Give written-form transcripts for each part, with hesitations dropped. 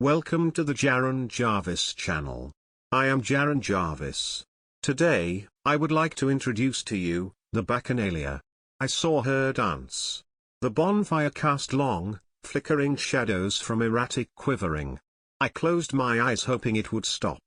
Welcome to the Jaron Jarvis channel. I am Jaron Jarvis. Today, I would like to introduce to you, the Bacchanalia. I saw her dance. The bonfire cast long, flickering shadows from erratic quivering. I closed my eyes hoping it would stop.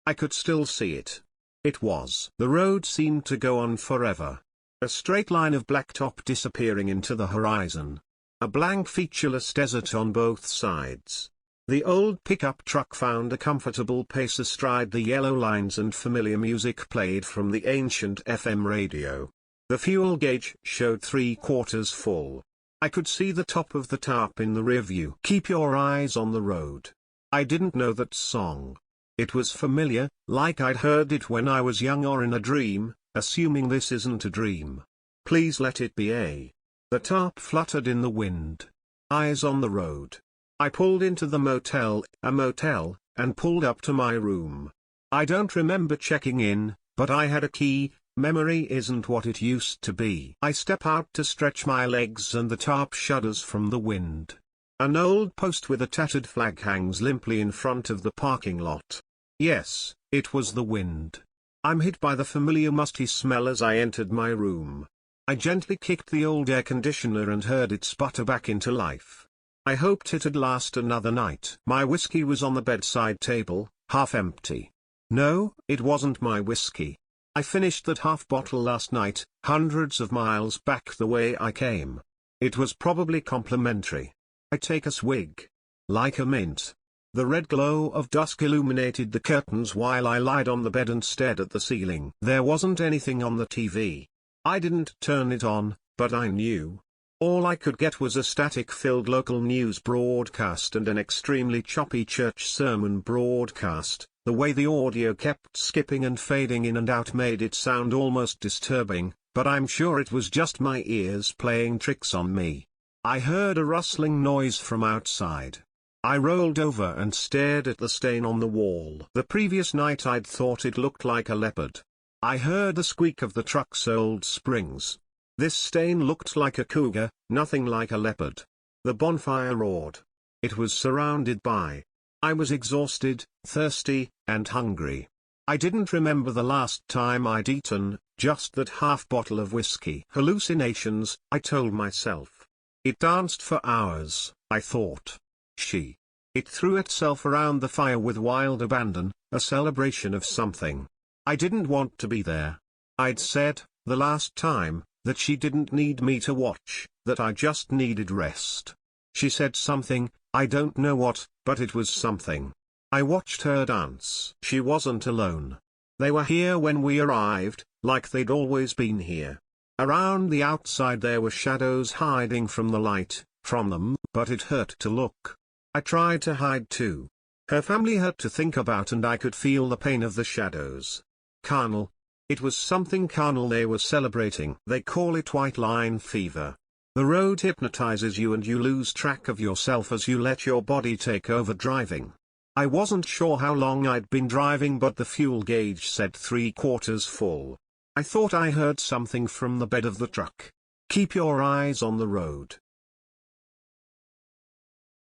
I could still see it. It was. The road seemed to go on forever. A straight line of blacktop disappearing into the horizon. A blank featureless desert on both sides. The old pickup truck found a comfortable pace astride the yellow lines and familiar music played from the ancient FM radio. The fuel gauge showed 3/4 full. I could see the top of the tarp in the rearview. Keep your eyes on the road. I didn't know that song. It was familiar, like I'd heard it when I was young or in a dream, assuming this isn't a dream. Please let it be a. The tarp fluttered in the wind. Eyes on the road. I pulled into the motel, and pulled up to my room. I don't remember checking in, but I had a key. Memory isn't what it used to be. I step out to stretch my legs and the tarp shudders from the wind. An old post with a tattered flag hangs limply in front of the parking lot. Yes, it was the wind. I'm hit by the familiar musty smell as I entered my room. I gently kicked the old air conditioner and heard it sputter back into life. I hoped it'd last another night. My whiskey was on the bedside table, half empty. No, it wasn't my whiskey. I finished that half bottle last night, hundreds of miles back the way I came. It was probably complimentary. I take a swig. Like a mint. The red glow of dusk illuminated the curtains while I lied on the bed and stared at the ceiling. There wasn't anything on the TV. I didn't turn it on, but I knew. All I could get was a static-filled local news broadcast and an extremely choppy church sermon broadcast. The way the audio kept skipping and fading in and out made it sound almost disturbing, but I'm sure it was just my ears playing tricks on me. I heard a rustling noise from outside. I rolled over and stared at the stain on the wall. The previous night I'd thought it looked like a leopard. I heard the squeak of the truck's old springs. This stain looked like a cougar, nothing like a leopard. The bonfire roared. It was surrounded by. I was exhausted, thirsty, and hungry. I didn't remember the last time I'd eaten, just that half bottle of whiskey. Hallucinations, I told myself. It danced for hours, I thought. It threw itself around the fire with wild abandon, a celebration of something. I didn't want to be there. I'd said, the last time, that she didn't need me to watch, that I just needed rest. She said something, I don't know what, but it was something. I watched her dance. She wasn't alone. They were here when we arrived, like they'd always been here. Around the outside there were shadows hiding from the light, from them, but it hurt to look. I tried to hide too. Her family hurt to think about and I could feel the pain of the shadows. Carnal. It was something carnal they were celebrating. They call it white line fever. The road hypnotizes you and you lose track of yourself as you let your body take over driving. I wasn't sure how long I'd been driving but the fuel gauge said 3/4 full. I thought I heard something from the bed of the truck. Keep your eyes on the road.